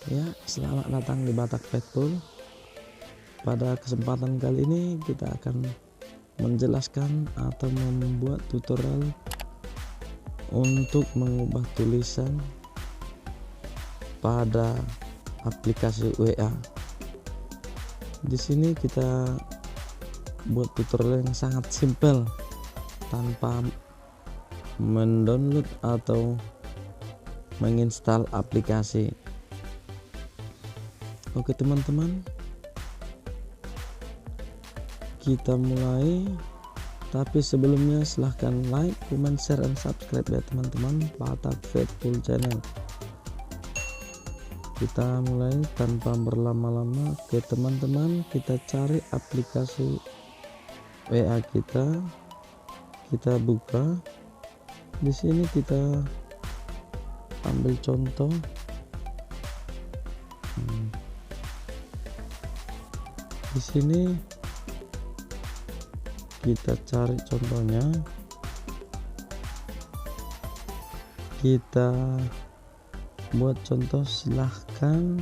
Ya, selamat datang di Batak Faithful. Pada kesempatan kali ini kita akan menjelaskan atau membuat tutorial untuk mengubah tulisan pada aplikasi WA. Di sini kita buat tutorial yang sangat simpel tanpa mendownload atau menginstal aplikasi. Oke teman-teman, kita mulai. Tapi sebelumnya silahkan like, comment, share, dan subscribe ya teman-teman Batak Faithful channel. Kita mulai tanpa berlama-lama. Oke teman-teman, kita cari aplikasi WA kita buka. Di sini kita ambil contoh. Di sini kita cari contohnya, kita buat contoh. Silahkan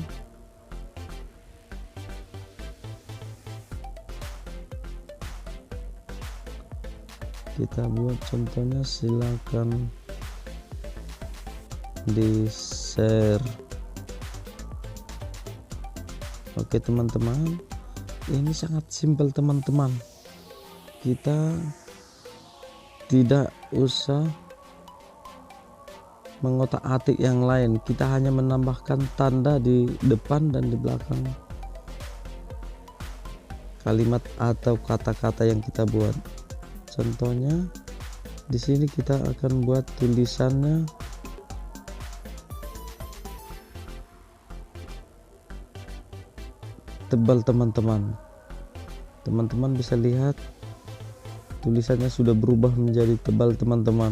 kita buat contohnya, silahkan di share. Oke teman-teman, ini sangat simpel teman-teman. Kita tidak usah mengotak-atik yang lain, kita hanya menambahkan tanda di depan dan di belakang kalimat atau kata-kata yang kita buat. Contohnya di sini kita akan buat tulisannya tebal teman-teman. Teman-teman bisa lihat tulisannya sudah berubah menjadi tebal teman-teman.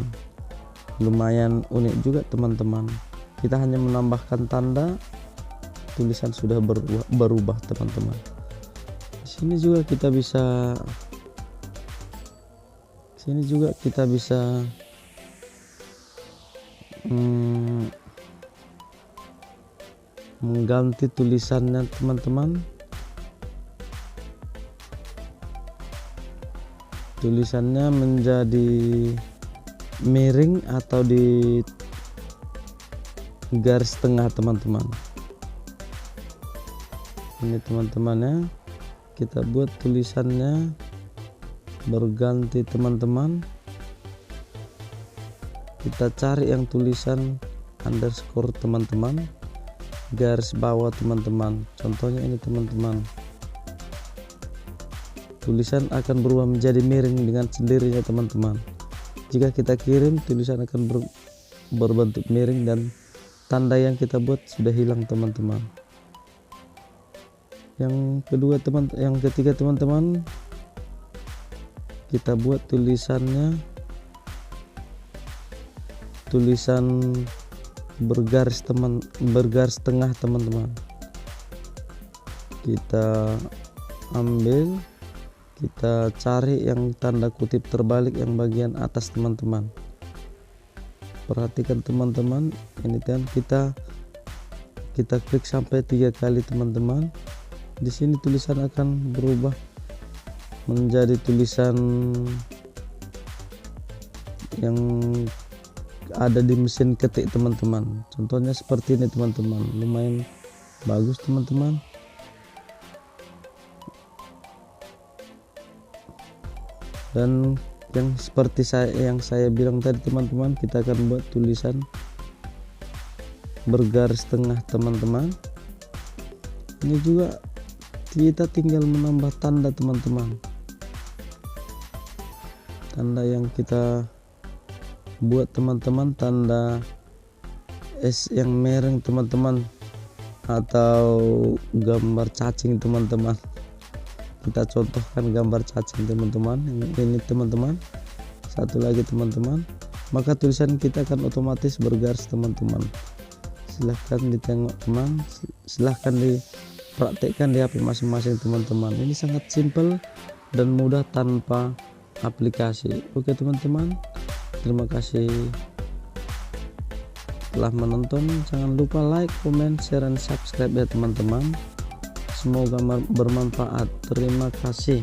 Lumayan unik juga teman-teman. Kita hanya menambahkan tanda, tulisan sudah berubah teman-teman. Di sini juga kita bisa mengganti tulisannya teman-teman. Tulisannya menjadi miring atau di garis tengah teman-teman. Ini teman-temannya, kita buat tulisannya berganti teman-teman. Kita cari yang tulisan underscore teman-teman, garis bawah teman-teman. Contohnya ini teman-teman, tulisan akan berubah menjadi miring dengan sendirinya teman-teman. Jika kita kirim, tulisan akan berbentuk miring dan tanda yang kita buat sudah hilang teman-teman. Yang ketiga teman-teman, kita buat tulisan bergaris tengah teman-teman. Kita ambil, kita cari yang tanda kutip terbalik yang bagian atas teman-teman. Perhatikan teman-teman, ini kan kita klik sampai 3 kali teman-teman. Di sini tulisan akan berubah menjadi tulisan yang ada di mesin ketik teman-teman. Contohnya seperti ini teman-teman, lumayan bagus teman-teman. Dan yang seperti yang saya bilang tadi teman-teman, kita akan buat tulisan bergaris tengah teman-teman. Ini juga kita tinggal menambah tanda teman-teman. Tanda yang kita buat teman-teman, tanda S yang miring teman-teman, atau gambar cacing teman-teman. Kita contohkan gambar cacing teman-teman, ini teman-teman. Satu lagi teman-teman, maka tulisan kita akan otomatis bergaris teman-teman. Silahkan ditengok teman, silahkan dipraktekkan di HP masing-masing teman-teman. Ini sangat simpel dan mudah tanpa aplikasi. Oke teman-teman, terima kasih telah menonton. Jangan lupa like, comment, share, dan subscribe ya teman-teman. Semoga bermanfaat. Terima kasih.